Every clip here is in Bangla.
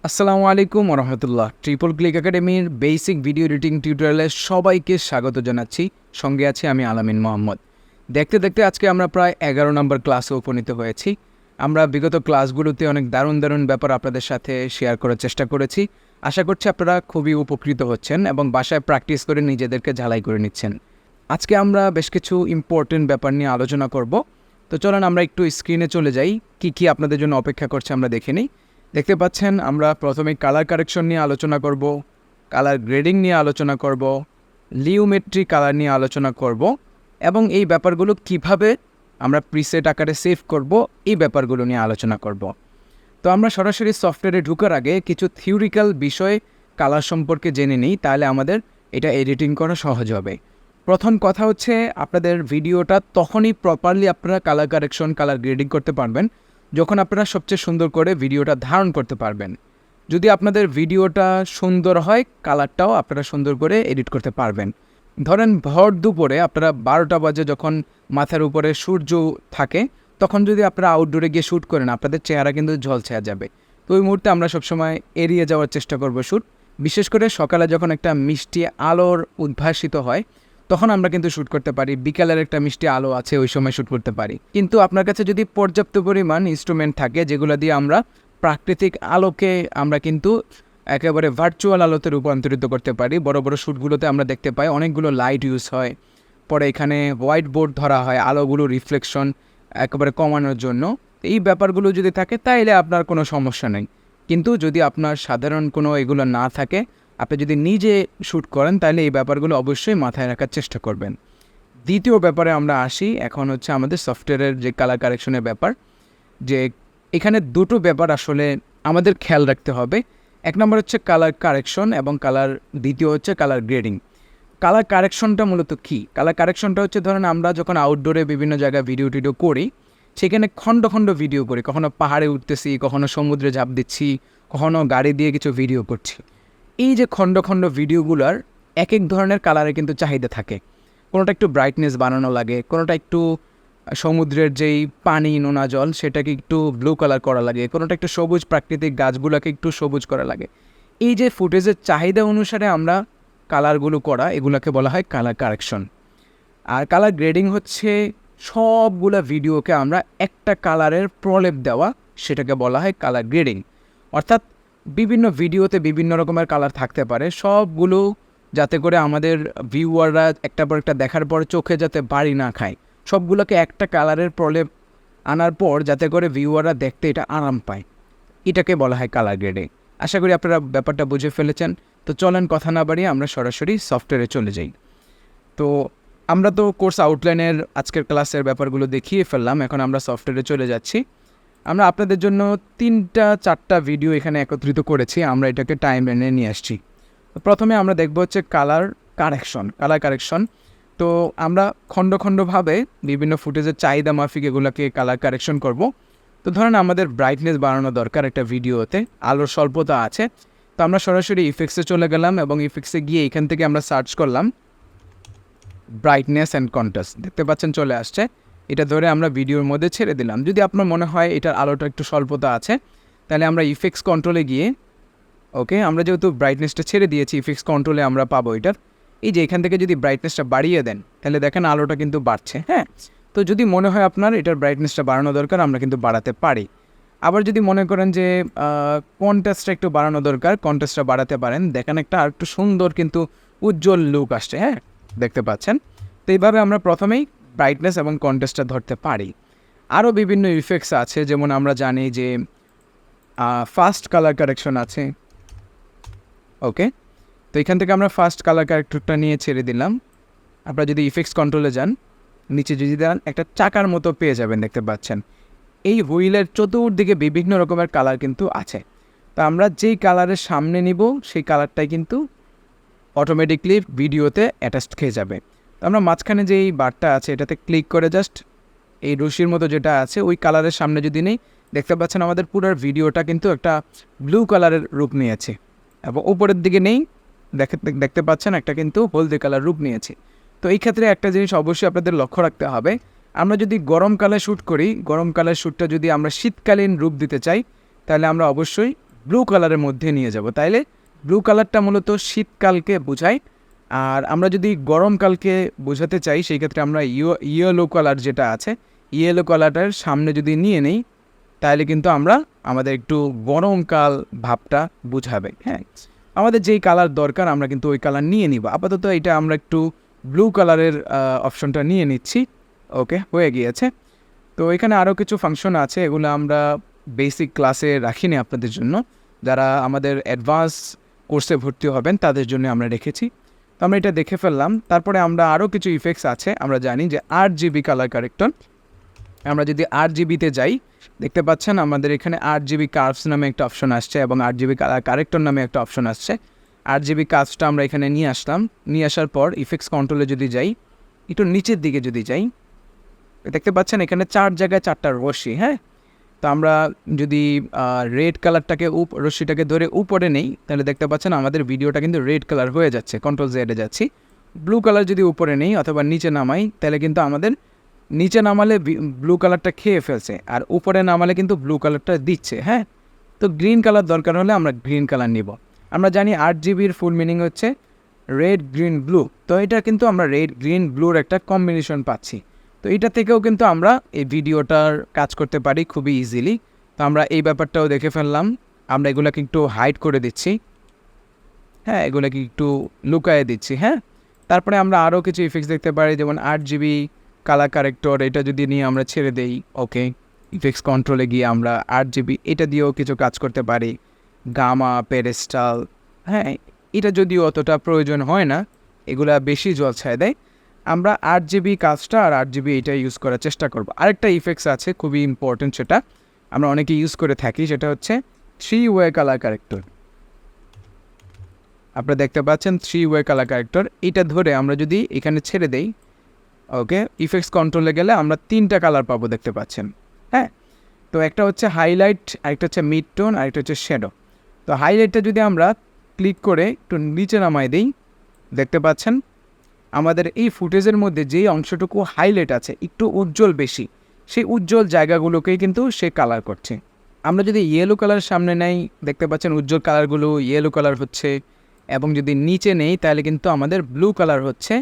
আসসালামু আলাইকুম রহমতুল্লাহ। ট্রিপল ক্লিক একাডেমির বেসিক ভিডিও এডিটিং টিউটোরিয়ালে সবাইকে স্বাগত জানাচ্ছি। সঙ্গে আছি আমি আলামিন মোহাম্মদ। দেখতে দেখতে আজকে আমরা প্রায় 11 নম্বর ক্লাসে উপনীত হয়েছি। আমরা বিগত ক্লাসগুলোতে অনেক দারুণ ব্যাপার আপনাদের সাথে শেয়ার করার চেষ্টা করেছি। আশা করছি আপনারা খুবই উপকৃত হচ্ছেন এবং বাসায় প্র্যাকটিস করে নিজেদেরকে ঝালাই করে নিচ্ছেন। আজকে আমরা বেশ কিছু ইম্পর্টেন্ট ব্যাপার নিয়ে আলোচনা করব। তো চলেন আমরা একটু স্ক্রিনে চলে যাই, কি আপনাদের জন্য অপেক্ষা করছে আমরা দেখে নিই। দেখতে পাচ্ছেন আমরা প্রথমে কালার কারেকশন নিয়ে আলোচনা করব, কালার গ্রেডিং নিয়ে আলোচনা করব, লিউমেট্রি কালার নিয়ে আলোচনা করব এবং এই ব্যাপারগুলো কিভাবে আমরা প্রিসেট আকারে সেভ করব এই ব্যাপারগুলো নিয়ে আলোচনা করব। তো আমরা সরাসরি সফটওয়্যারে ঢোকার আগে কিছু থিওরিক্যাল বিষয় কালার সম্পর্কে জেনে নিই, তাহলে আমাদের এটা এডিটিং করা সহজ হবে। প্রথম কথা হচ্ছে আপনাদের ভিডিওটা তখনই প্রপারলি আপনারা কালার কারেকশন কালার গ্রেডিং করতে পারবেন যখন আপনারা সবচেয়ে সুন্দর করে ভিডিওটা ধারণ করতে পারবেন। যদি আপনাদের ভিডিওটা সুন্দর হয়, কালারটাও আপনারা সুন্দর করে এডিট করতে পারবেন। ধরেন ভর দুপুরে আপনারা 12টা বাজে যখন মাথার উপরে সূর্য থাকে, তখন যদি আপনারা আউটডোরে গিয়ে শ্যুট করেন, আপনাদের চেহারা কিন্তু ঝলসে যাবে। তো ওই মুহূর্তে আমরা সবসময় এড়িয়ে যাওয়ার চেষ্টা করব শ্যুট। বিশেষ করে সকালে যখন একটা মিষ্টি আলোর উদ্ভাসিত হয় তখন আমরা কিন্তু শ্যুট করতে পারি। বিকালের একটা মিষ্টি আলো আছে, ওই সময় শ্যুট করতে পারি। কিন্তু আপনার কাছে যদি পর্যাপ্ত পরিমাণ ইনস্ট্রুমেন্ট থাকে যেগুলো দিয়ে আমরা প্রাকৃতিক আলোকে আমরা কিন্তু একেবারে ভার্চুয়াল আলোতে রূপান্তরিত করতে পারি। বড় বড় শ্যুটগুলোতে আমরা দেখতে পাই অনেকগুলো লাইট ইউজ হয়, পরে এখানে হোয়াইট বোর্ড ধরা হয় আলোগুলো রিফ্লেকশন একেবারে কমানোর জন্য। এই ব্যাপারগুলো যদি থাকে তাইলে আপনার কোনো সমস্যা নেই। কিন্তু যদি আপনার সাধারণ কোনো এগুলো না থাকে, আপনি যদি নিজে শ্যুট করেন, তাহলে এই ব্যাপারগুলো অবশ্যই মাথায় রাখার চেষ্টা করবেন। দ্বিতীয় ব্যাপারে আমরা আসি, এখন হচ্ছে আমাদের সফটওয়্যারের যে কালার কারেকশনের ব্যাপার। যে এখানে দুটো ব্যাপার আসলে আমাদের খেয়াল রাখতে হবে। এক নম্বর হচ্ছে কালার কারেকশন এবং দ্বিতীয় হচ্ছে কালার গ্রেডিং। কালার কারেকশনটা মূলত কী? কালার কারেকশনটা হচ্ছে ধরেন আমরা যখন আউটডোরে বিভিন্ন জায়গায় ভিডিও টিডিও করি, সেখানে খণ্ড খণ্ড ভিডিও করি, কখনো পাহাড়ে উঠতেছি, কখনো সমুদ্রে ঝাঁপ দিচ্ছি, কখনো গাড়ি দিয়ে কিছু ভিডিও করছি। এই যে খণ্ড খণ্ড ভিডিওগুলোর এক এক ধরনের কালারে কিন্তু চাহিদা থাকে। কোনোটা একটু ব্রাইটনেস বানানো লাগে, কোনোটা একটু সমুদ্রের যেই পানি নোনা জল সেটাকে একটু ব্লু কালার করা লাগে, কোনোটা একটু সবুজ প্রাকৃতিক গাছগুলোকে একটু সবুজ করা লাগে। এই যে ফুটেজের চাহিদা অনুসারে আমরা কালারগুলো করা, এগুলোকে বলা হয় কালার কারেকশন। আর কালার গ্রেডিং হচ্ছে সবগুলা ভিডিওকে আমরা একটা কালারের প্রলেপ দেওয়া, সেটাকে বলা হয় কালার গ্রেডিং। অর্থাৎ বিভিন্ন ভিডিওতে বিভিন্ন রকমের কালার থাকতে পারে, সবগুলো যাতে করে আমাদের ভিউয়াররা একটা পর একটা দেখার পর চোখে যাতে বাড়ি না খায়, সবগুলোকে একটা কালারের প্রলেপ আনার পর যাতে করে ভিউয়াররা দেখতে এটা আরাম পায়, এটাকে বলা হয় কালার গ্রেডিং। আশা করি আপনারা ব্যাপারটা বুঝে ফেলেছেন। তো চলেন কথা না বাড়িয়ে আমরা সরাসরি সফটওয়্যারে চলে যাই। তো আমরা তো কোর্স আউটলাইনের আজকের ক্লাসের ব্যাপারগুলো দেখিয়ে ফেললাম, এখন আমরা সফটওয়্যারে চলে যাচ্ছি। আমরা আপনাদের জন্য 3-4টা ভিডিও এখানে একত্রিত করেছি, আমরা এটাকে টাইম লাইনে নিয়ে আসছি। প্রথমে আমরা দেখব হচ্ছে কালার কারেকশন। তো আমরা খণ্ড খণ্ডভাবে বিভিন্ন ফুটেজের চাহিদা মাফিক এগুলোকে কালার কারেকশন করব। তো ধরেন আমাদের ব্রাইটনেস বাড়ানো দরকার একটা ভিডিওতে, আলোর স্বল্পতা আছে। তো আমরা সরাসরি ইফেক্টসে চলে গেলাম এবং ইফেক্টসে গিয়ে এখান থেকে আমরা সার্চ করলাম ব্রাইটনেস অ্যান্ড কন্ট্রাস্ট। দেখতে পাচ্ছেন চলে আসছে। এটা ধরে আমরা ভিডিওর মধ্যে ছেড়ে দিলাম। যদি আপনার মনে হয় এটার আলোটা একটু স্বল্পতা আছে, তাহলে আমরা ইফেক্টস কন্ট্রোলে গিয়ে আমরা যেহেতু ব্রাইটনেসটা ছেড়ে দিয়েছি, ইফেক্টস কন্ট্রোলে আমরা পাবো এটার এই যে এখান থেকে যদি ব্রাইটনেসটা বাড়িয়ে দেন, তাহলে দেখেন আলোটা কিন্তু বাড়ছে। হ্যাঁ, তো যদি মনে হয় আপনার এটার ব্রাইটনেসটা বাড়ানো দরকার, আমরা কিন্তু বাড়াতে পারি। আবার যদি মনে করেন যে কন্ট্রাস্টটা একটু বাড়ানো দরকার, কন্ট্রাস্টটা বাড়াতে পারেন। দেখেন একটা আর একটু সুন্দর কিন্তু উজ্জ্বল লুক আসছে। হ্যাঁ, দেখতে পাচ্ছেন। তো এইভাবে আমরা প্রথমেই ব্রাইটনেস এবং কন্ট্রাস্টটা ধরতে পারি। আরও বিভিন্ন ইফেক্টস আছে, যেমন আমরা জানি যে ফাস্ট কালার কারেকশন আছে। তো এখান থেকে আমরা ফাস্ট কালার কারেক্টরটা নিয়ে ছেড়ে দিলাম। আপনারা যদি ইফেক্টস কন্ট্রোলে যান, নিচে যদি দেন একটা চাকার মতো পেয়ে যাবেন, দেখতে পাচ্ছেন। এই হুইলের চতুর্দিকে বিভিন্ন রকমের কালার কিন্তু আছে। তো আমরা যেই কালারের সামনে নিব সেই কালারটাই কিন্তু অটোমেটিকলি ভিডিওতে অ্যাটাচড খেয়ে যাবে। তো আমরা মাঝখানে যেই বারটা আছে এটাতে ক্লিক করে জাস্ট এই রশির মতো যেটা আছে ওই কালারের সামনে যদি নেই, দেখতে পাচ্ছেন আমাদের পুরো ভিডিওটা কিন্তু একটা ব্লু কালারের রূপ নিয়েছে। এবং উপরের দিকে নেই, দেখতে পাচ্ছেন একটা কিন্তু হলদে কালার রূপ নিয়েছে। তো এই ক্ষেত্রে একটা জিনিস অবশ্যই আপনাদের লক্ষ্য রাখতে হবে, আমরা যদি গরমকালে শ্যুট করি, গরমকালের শ্যুটটা যদি আমরা শীতকালীন রূপ দিতে চাই, তাহলে আমরা অবশ্যই ব্লু কালারের মধ্যে নিয়ে যাব। তাইলে ব্লু কালারটা মূলত শীতকালকে বোঝায়, আর আমরা যদি গরমকালকে বোঝাতে চাই সেই ক্ষেত্রে আমরা ইয়েলো কালার যেটা আছে ইয়েলো কালারটার সামনে যদি নিয়ে নেই তাহলে কিন্তু আমরা আমাদের একটু গরমকাল ভাবটা বুঝাবে। হ্যাঁ, আমাদের যেই কালার দরকার আমরা কিন্তু ওই কালার নিয়ে নিব। আপাতত এটা আমরা একটু ব্লু কালারের অপশনটা নিয়ে নিচ্ছি। ওকে, হয়ে গিয়েছে। তো এখানে আরও কিছু ফাংশন আছে, এগুলো আমরা বেসিক ক্লাসে রাখিনি আপনাদের জন্য, যারা আমাদের অ্যাডভান্স কোর্সে ভর্তি হবেন তাদের জন্য আমরা রেখেছি। তো আমরা এটা দেখে ফেললাম। তারপরে আমরা আরও কিছু ইফেক্টস আছে, আমরা জানি যে 8GB কালার কারেক্টর। আমরা যদি 8GBতে যাই দেখতে পাচ্ছেন আমাদের এখানে 8GB কার্ভস নামে একটা অপশন আসছে এবং 8GB কালার কারেক্টর নামে একটা অপশন আসছে। 8GB কার্ভসটা আমরা এখানে নিয়ে আসলাম। নিয়ে আসার পর ইফেক্টস কন্ট্রোলে যদি যাই, একটু নিচের দিকে যদি যাই দেখতে পাচ্ছেন এখানে 4 জায়গায় 4টা রশ্মি। হ্যাঁ, তো আমরা যদি রেড কালারটাকে রশ্মিটাকে ধরে উপরে নেই তাহলে দেখতে পাচ্ছেন আমাদের ভিডিওটা কিন্তু রেড কালার হয়ে যাচ্ছে। কন্ট্রোল জেডে যাচ্ছি। ব্লু কালার যদি উপরে নেই অথবা নিচে নামাই তাহলে কিন্তু আমাদের নিচে নামালে ব্লু কালারটা খেয়ে ফেলছে, আর উপরে নামালে কিন্তু ব্লু কালারটা দিচ্ছে। হ্যাঁ, তো গ্রিন কালার দরকার হলে আমরা গ্রিন কালার নিব। আমরা জানি 8GBর ফুল মিনিং হচ্ছে রেড গ্রিন ব্লু, তো এটা কিন্তু আমরা রেড গ্রিন ব্লুর একটা কম্বিনেশন পাচ্ছি। তো এটা থেকেও কিন্তু আমরা এই ভিডিওটার কাজ করতে পারি খুবই ইজিলি। তো আমরা এই ব্যাপারটাও দেখে ফেললাম। আমরা এগুলোকে একটু হাইড করে দিচ্ছি। হ্যাঁ, এগুলোকে একটু লুকায়ে দিচ্ছি। হ্যাঁ, তারপরে আমরা আরও কিছু ইফেক্টস দেখতে পারি, যেমন 8GB কালার কারেক্টর, এটা যদি নিয়ে আমরা ছেড়ে দেই। ওকে, ইফেক্টস কন্ট্রোলে গিয়ে আমরা 8GB এটা দিয়েও কিছু কাজ করতে পারি। গামা, পেডেস্টাল, হ্যাঁ, এটা যদিও অতটা প্রয়োজন হয় না, এগুলা বেশি জলছায় দেয়। আমরা 8GB কাজটা আর 8GB এটা ইউজ করার চেষ্টা করব। আরেকটা ইফেক্টস আছে খুবই ইম্পর্টেন্ট, সেটা আমরা অনেকে ইউজ করে থাকি, সেটা হচ্ছে 3-ওয়ে কালার কারেক্টর। আপনারা দেখতে পাচ্ছেন 3-ওয়ে কালার কারেক্টর। এটা ধরে আমরা যদি এখানে ছেড়ে দেই, ওকে, ইফেক্টস কন্ট্রোলে গেলে আমরা 3টা কালার পাবো দেখতে পাচ্ছেন। হ্যাঁ, তো একটা হচ্ছে হাইলাইট, আরেকটা হচ্ছে মিড টোন, আরেকটা হচ্ছে শ্যাডো। তো হাইলাইটটা যদি আমরা ক্লিক করে একটু নিচে নামাই দিই দেখতে পাচ্ছেন আমাদের এই ফুটেজের মধ্যে যেই অংশটুকু হাইলাইট আছে একটু উজ্জ্বল বেশি, সেই উজ্জ্বল জায়গাগুলোকেই কিন্তু সে কালার করছে। আমরা যদি ইয়েলো কালার সামনে নেই দেখতে পাচ্ছেন উজ্জ্বল কালারগুলো ইয়েলো কালার হচ্ছে, এবং যদি নিচে নেই তাহলে কিন্তু আমাদের ব্লু কালার হচ্ছে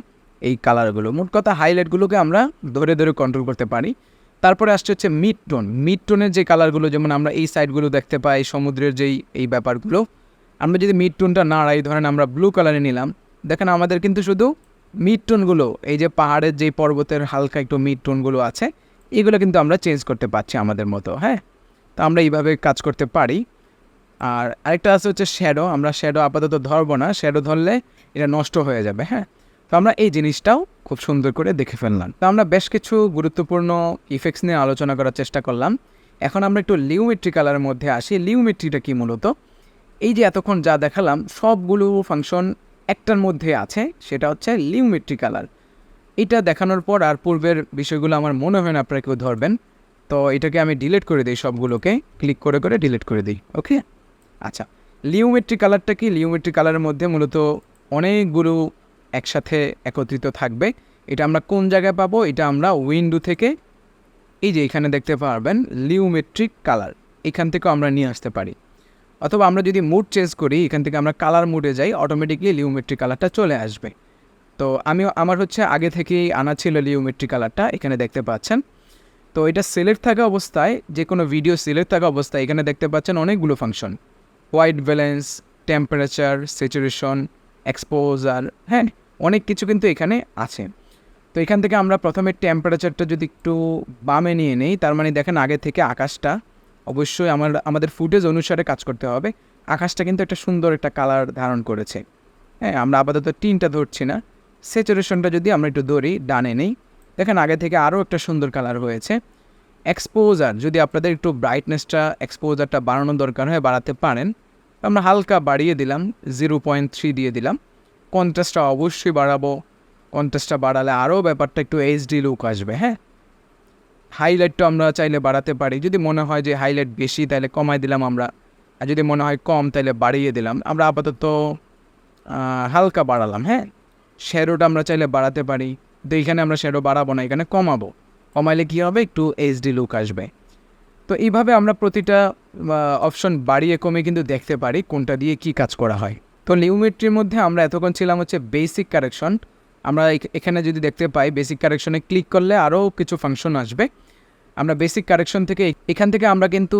এই কালারগুলো। মোট কথা হাইলাইটগুলোকে আমরা ধরে ধরে কন্ট্রোল করতে পারি। তারপরে আসছে হচ্ছে মিড টোন। মিড টোনের যে কালারগুলো, যেমন আমরা এই সাইডগুলো দেখতে পাই সমুদ্রের এই ব্যাপারগুলো, আমরা যদি মিড টোনটা নাড়াই, ধরেন আমরা ব্লু কালারে নিলাম, দেখেন আমাদের কিন্তু শুধু মিড টোনগুলো, এই যে পাহাড়ের যেই পর্বতের হালকা একটু মিড টোনগুলো আছে এগুলো কিন্তু আমরা চেঞ্জ করতে পারছি আমাদের মতো। হ্যাঁ, তো আমরা এইভাবে কাজ করতে পারি। আর আরেকটা আছে হচ্ছে শ্যাডো। আমরা শ্যাডো আপাতত ধরবো না, শ্যাডো ধরলে এটা নষ্ট হয়ে যাবে। হ্যাঁ, তো আমরা এই জিনিসটাও খুব সুন্দর করে দেখে ফেললাম। তো আমরা বেশ কিছু গুরুত্বপূর্ণ ইফেক্টস নিয়ে আলোচনা করার চেষ্টা করলাম। এখন আমরা একটু লিউমেট্রি কালারের মধ্যে আসি। লিউমেট্রিটা কি মূলত? এই যে এতক্ষণ যা দেখালাম সবগুলো ফাংশন একটার মধ্যে আছে, সেটা হচ্ছে লিউমেট্রি কালার। এটা দেখানোর পর আর পূর্বের বিষয়গুলো আমার মনে হয় না আপনারা কেউ ধরবেন, তো এটাকে আমি ডিলিট করে দিই, সবগুলোকে ক্লিক করে করে ডিলিট করে দিই। ওকে, আচ্ছা, লিউমেট্রি কালারটা কি? লিউমেট্রি কালারের মধ্যে মূলত অনেকগুলো একসাথে একত্রিত থাকবে। এটা আমরা কোন জায়গায় পাবো? এটা আমরা উইন্ডো থেকে এই যে এখানে দেখতে পারবেন লিউমেট্রিক কালার, এখান থেকেও আমরা নিয়ে আসতে পারি। অথবা আমরা যদি মুড চেঞ্জ করি, এখান থেকে আমরা কালার মুডে যাই, অটোমেটিকলি লিউমেট্রিক কালারটা চলে আসবে। তো আমার হচ্ছে আগে থেকেই আনা ছিল লিউমেট্রিক কালারটা, এখানে দেখতে পাচ্ছেন। তো এটা সিলেক্ট থাকা অবস্থায়, যে কোনো ভিডিও সিলেক্ট থাকা অবস্থায় এখানে দেখতে পাচ্ছেন অনেকগুলো function, white balance, temperature, saturation, exposure, হ্যাঁ, অনেক কিছু কিন্তু এখানে আছে। তো এখান থেকে আমরা প্রথমে টেম্পারেচারটা যদি একটু বামে নিয়ে নেই, তার মানে দেখেন আগে থেকে আকাশটা অবশ্যই আমাদের ফুটেজ অনুসারে কাজ করতে হবে। আকাশটা কিন্তু একটা সুন্দর একটা কালার ধারণ করেছে। হ্যাঁ, আমরা আপাতত টিনটা ধরছি না। স্যাচুরেশনটা যদি আমরা একটু ধরি, ডানে নেই, দেখেন আগে থেকে আরও একটা সুন্দর কালার হয়েছে। এক্সপোজার, যদি আপনাদের একটু ব্রাইটনেসটা এক্সপোজারটা বাড়ানোর দরকার হয় বাড়াতে পারেন। আমরা হালকা বাড়িয়ে দিলাম, 0.3 দিয়ে দিলাম। কন্ট্রাস্টটা অবশ্যই বাড়াবো, কন্ট্রাস্টটা বাড়ালে আরও ব্যাপারটা একটু এইচডি লুক আসবে। হ্যাঁ, হাইলাইটটা আমরা চাইলে বাড়াতে পারি, যদি মনে হয় যে হাইলাইট বেশি তাহলে কমাই দিলাম আমরা, আর যদি মনে হয় কম তাহলে বাড়িয়ে দিলাম। আমরা আপাতত হালকা বাড়ালাম। হ্যাঁ, শ্যাডোটা আমরা চাইলে বাড়াতে পারি, তো এইখানে আমরা শ্যাডো বাড়াবো না, এখানে কমাবো। কমাইলে কী হবে? একটু এইচডি লুক আসবে। তো এইভাবে আমরা প্রতিটা অপশন বাড়িয়ে কমে কিন্তু দেখতে পারি কোনটা দিয়ে কি কাজ করা হয়। তো লিউমেট্রির মধ্যে আমরা এতক্ষণ ছিলাম হচ্ছে বেসিক কারেকশন। আমরা এখানে যদি দেখতে পাই বেসিক কারেকশনে ক্লিক করলে আরও কিছু ফাংশন আসবে। আমরা বেসিক কারেকশন থেকে এখান থেকে আমরা কিন্তু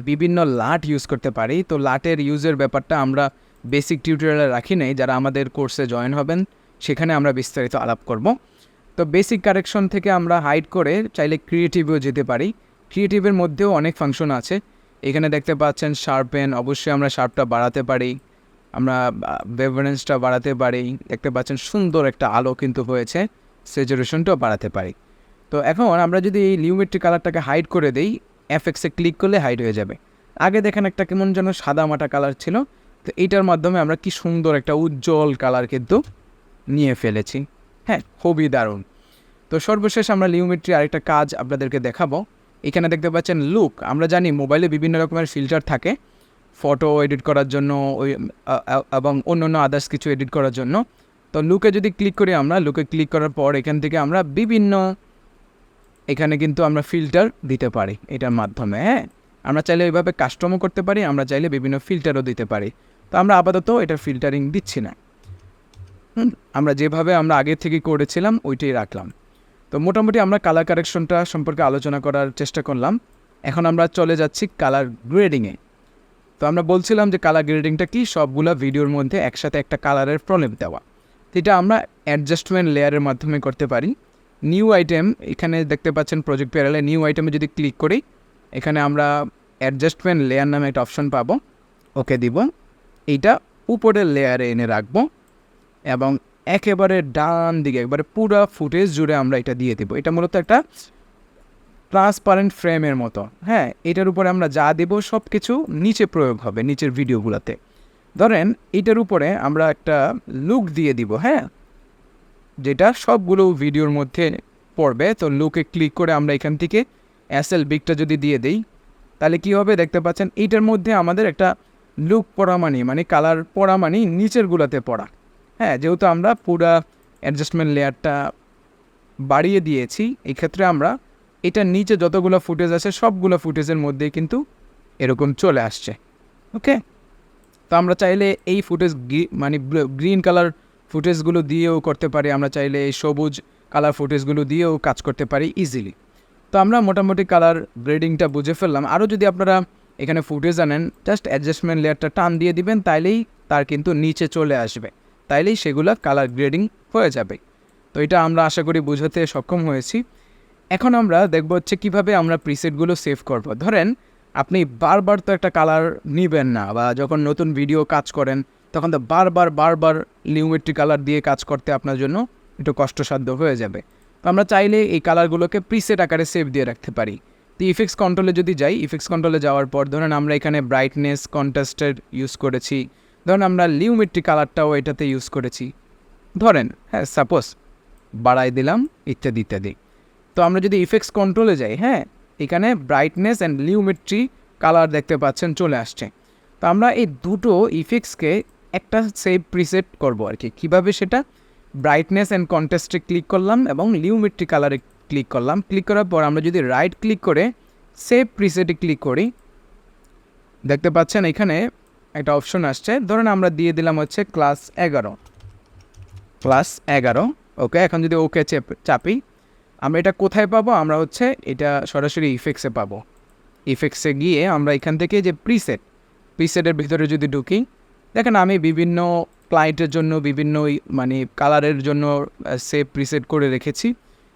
বিভিন্ন লাট ইউজ করতে পারি। তো লাটের ইউজের ব্যাপারটা আমরা বেসিক টিউটোরিয়ালে রাখি নাই, যারা আমাদের কোর্সে জয়েন হবেন সেখানে আমরা বিস্তারিত আলাপ করব। তো বেসিক কারেকশন থেকে আমরা হাইড করে চাইলে ক্রিয়েটিভেও যেতে পারি। ক্রিয়েটিভের মধ্যেও অনেক ফাংশন আছে। এখানে দেখতে পাচ্ছেন শার্পেন, অবশ্যই আমরা শার্পটা বাড়াতে পারি, আমরা বেভারেন্সটা বাড়াতে পারি। দেখতে পাচ্ছেন সুন্দর একটা আলো কিন্তু হয়েছে, স্যাচুরেশনটাও বাড়াতে পারি। তো এখন আমরা যদি এই লিউমেট্রি কালারটাকে হাইড করে দিই, এফএক্সে ক্লিক করলে হাইড হয়ে যাবে। আগে দেখেন একটা কেমন যেন সাদা মাটা কালার ছিল, তো এইটার মাধ্যমে আমরা কি সুন্দর একটা উজ্জ্বল কালার কিন্তু নিয়ে ফেলেছি। হ্যাঁ, খুবই দারুণ। তো সর্বশেষ আমরা লিউমেট্রি আরেকটা কাজ আপনাদেরকে দেখাবো। এখানে দেখতে পাচ্ছেন লুক। আমরা জানি মোবাইলে বিভিন্ন রকমের ফিল্টার থাকে ফটো এডিট করার জন্য এবং অন্য আদার্স কিছু এডিট করার জন্য। তো লুকে যদি ক্লিক করি, আমরা লুকে ক্লিক করার পর এখান থেকে আমরা এখানে কিন্তু আমরা ফিল্টার দিতে পারি এটার মাধ্যমে। হ্যাঁ, আমরা চাইলে ওইভাবে কাস্টমও করতে পারি, আমরা চাইলে বিভিন্ন ফিল্টারও দিতে পারি। তো আমরা আপাতত এটার ফিল্টারিং দিচ্ছি না, আমরা যেভাবে আমরা আগে থেকে করেছিলাম ওইটাই রাখলাম। তো মোটামুটি আমরা কালার কারেকশনটা সম্পর্কে আলোচনা করার চেষ্টা করলাম। এখন আমরা চলে যাচ্ছি কালার গ্রেডিংয়ে। তো আমরা বলছিলাম যে কালার গ্রেডিংটা কি, সবগুলো ভিডিওর মধ্যে একসাথে একটা কালারের প্রলেপ দেওয়া। তো এটা আমরা অ্যাডজাস্টমেন্ট লেয়ারের মাধ্যমে করতে পারি। নিউ আইটেম, এখানে দেখতে পাচ্ছেন প্রজেক্ট প্যানেলে নিউ আইটেমে যদি ক্লিক করি, এখানে আমরা অ্যাডজাস্টমেন্ট লেয়ার নামে একটা অপশন পাবো, ওকে দিব। এইটা উপরের লেয়ারে এনে রাখবো এবং একেবারে ডান দিকে একবারে পুরো ফুটেজ জুড়ে আমরা এটা দিয়ে দেবো। এটা মূলত একটা ট্রান্সপারেন্ট ফ্রেমের মতো। হ্যাঁ, এটার উপরে আমরা যা দেব সব কিছু নিচে প্রয়োগ হবে, নিচের ভিডিওগুলোতে। ধরেন এটার উপরে আমরা একটা লুক দিয়ে দিব, হ্যাঁ, যেটা সবগুলো ভিডিওর মধ্যে পড়বে। তো লুকে ক্লিক করে আমরা এখান থেকে এসএল বিগটা যদি দিয়ে দিই, তাহলে কি হবে দেখতে পাচ্ছেন এইটার মধ্যে আমাদের একটা লুক পড়া মানে কালার পড়া নিচেরগুলোতে পড়া। হ্যাঁ, যেহেতু আমরা পুরা অ্যাডজাস্টমেন্ট লেয়ারটা বাড়িয়ে দিয়েছি, এই ক্ষেত্রে আমরা এটার নিচে যতগুলো ফুটেজ আছে সবগুলো ফুটেজের মধ্যেই কিন্তু এরকম চলে আসছে। ওকে, তো আমরা চাইলে এই ফুটেজ গ্রিন কালার ফুটেজগুলো দিয়েও করতে পারি, আমরা চাইলে এই সবুজ কালার ফুটেজগুলো দিয়েও কাজ করতে পারি ইজিলি। তো আমরা মোটামুটি কালার গ্রেডিংটা বুঝে ফেললাম। আরও যদি আপনারা এখানে ফুটেজ আনেন, জাস্ট অ্যাডজাস্টমেন্ট লেয়ারটা টান দিয়ে দিবেন, তাইলেই তার কিন্তু নিচে চলে আসবে, তাইলেই সেগুলো কালার গ্রেডিং হয়ে যাবে। তো এটা আমরা আশা করি বুঝাতে সক্ষম হয়েছি। এখন আমরা দেখব হচ্ছে কীভাবে আমরা প্রিসেটগুলো সেভ করব। ধরেন আপনি বারবার তো একটা কালার নেবেন না, বা যখন নতুন ভিডিও কাজ করেন তখন তো বারবার লিউমেট্রি কালার দিয়ে কাজ করতে আপনার জন্য একটু কষ্টসাধ্য হয়ে যাবে। তো আমরা চাইলে এই কালারগুলোকে প্রিসেট আকারে সেভ দিয়ে রাখতে পারি। তো ইফেক্টস কন্ট্রোলে যদি যাই, ইফেক্টস কন্ট্রোলে যাওয়ার পর ধরেন আমরা এখানে ব্রাইটনেস কন্ট্রাস্টের ইউজ করেছি, ধরেন আমরা লিউমেট্রি কালারটাও এটাতে ইউজ করেছি, ধরেন হ্যাঁ সাপোজ বাড়াই দিলাম ইত্যাদি ইত্যাদি। তো আমরা যদি ইফেক্টস কন্ট্রোলে যাই, হ্যাঁ, এখানে ব্রাইটনেস অ্যান্ড লিউমেট্রি কালার দেখতে পাচ্ছেন চলে আসছে। তো আমরা এই দুটো ইফেক্টসকে একটা সেভ প্রিসেট করব আর কি। কীভাবে সেটা, ব্রাইটনেস অ্যান্ড কন্ট্রাস্টে ক্লিক করলাম এবং লিউমেট্রি কালারে ক্লিক করলাম। ক্লিক করার পর আমরা যদি রাইট ক্লিক করে সেভ প্রিসেটে ক্লিক করি, দেখতে পাচ্ছেন এখানে একটা অপশন আসছে। ধরেন আমরা দিয়ে দিলাম হচ্ছে ক্লাস 11। ওকে, এখন যদি ওকে চাপি, আমরা এটা কোথায় পাবো, আমরা হচ্ছে এটা সরাসরি ইফেক্টসে পাবো। ইফেক্টসে গিয়ে আমরা এখান থেকে যে প্রিসেটের ভিতরে যদি ঢুকি, দেখেন আমি বিভিন্ন ক্লায়েন্টের জন্য বিভিন্ন কালারের জন্য সেভ প্রিসেট করে রেখেছি।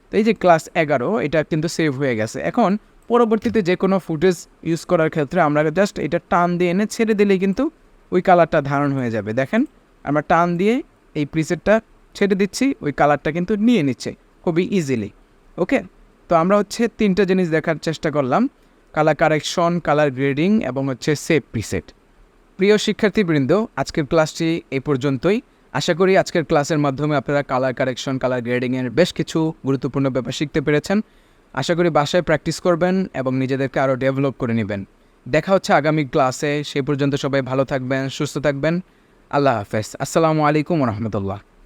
তো এই যে ক্লাস 11 এটা কিন্তু সেভ হয়ে গেছে। এখন পরবর্তীতে যে কোনো ফুটেজ ইউজ করার ক্ষেত্রে আমরা জাস্ট এটা টান দিয়ে এনে ছেড়ে দিলেই কিন্তু ওই কালারটা ধারণ হয়ে যাবে। দেখেন আমরা টান দিয়ে এই প্রিসেটটা ছেড়ে দিচ্ছি, ওই কালারটা কিন্তু নিয়ে নিচ্ছে খুবই ইজিলি। ওকে, তো আমরা হচ্ছে তিনটা জিনিস দেখার চেষ্টা করলাম, কালার কারেকশন, কালার গ্রেডিং এবং হচ্ছে সেভ প্রিসেট। প্রিয় শিক্ষার্থীবৃন্দ, আজকের ক্লাসটি এই পর্যন্তই। আশা করি আজকের ক্লাসের মাধ্যমে আপনারা কালার কারেকশন, কালার গ্রেডিংয়ের বেশ কিছু গুরুত্বপূর্ণ ব্যাপার শিখতে পেরেছেন। আশা করি বাসায় প্র্যাকটিস করবেন এবং নিজেদেরকে আরও ডেভেলপ করে নেবেন। দেখা হচ্ছে আগামী ক্লাসে। সে পর্যন্ত সবাই ভালো থাকবেন, সুস্থ থাকবেন। আল্লাহ হাফেজ। আসসালামু আলাইকুম রহমতুল্লাহ।